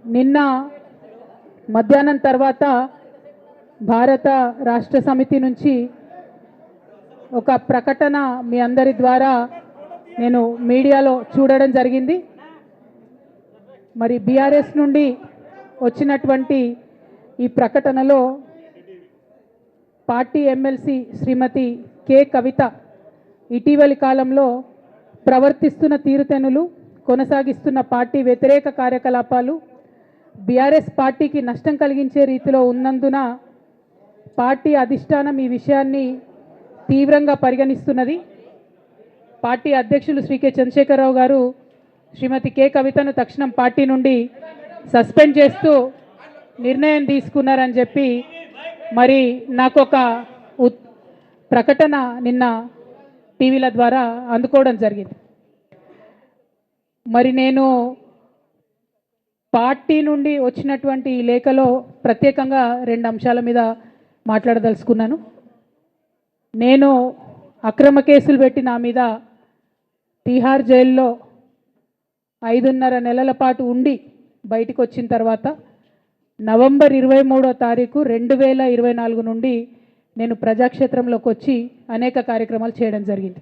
నిన్న మధ్యాహ్నం తర్వాత భారత రాష్ట్ర సమితి నుంచి ఒక ప్రకటన మీ అందరి ద్వారా నేను మీడియాలో చూడడం జరిగింది. మరి బీఆర్ఎస్ నుండి వచ్చినటువంటి ఈ ప్రకటనలో పార్టీ ఎమ్మెల్సీ శ్రీమతి కె కవిత ఇటీవలి కాలంలో ప్రవర్తిస్తున్న తీరుతెన్నులు, కొనసాగిస్తున్న పార్టీ వ్యతిరేక కార్యకలాపాలు బీఆర్ఎస్ పార్టీకి నష్టం కలిగించే రీతిలో ఉన్నందున పార్టీ అధిష్టానం ఈ విషయాన్ని తీవ్రంగా పరిగణిస్తున్నది. పార్టీ అధ్యక్షులు శ్రీ కె చంద్రశేఖరరావు గారు శ్రీమతి కె కవితను తక్షణం పార్టీ నుండి సస్పెండ్ చేస్తూ నిర్ణయం తీసుకున్నారని చెప్పి మరి నాకు ఒక ప్రకటన నిన్న టీవీల ద్వారా అందుకోవడం జరిగింది. మరి నేను పార్టీ నుండి వచ్చినటువంటి ఈ లేఖలో ప్రత్యేకంగా 2 అంశాల మీద మాట్లాడదలుచుకున్నాను. నేను అక్రమ కేసులు పెట్టి నా మీద తిహార్ జైల్లో 5.5 నెలల పాటు ఉండి బయటికి వచ్చిన తర్వాత నవంబర్ 23వ తారీఖు 2024 నుండి నేను ప్రజాక్షేత్రంలోకి వచ్చి అనేక కార్యక్రమాలు చేయడం జరిగింది.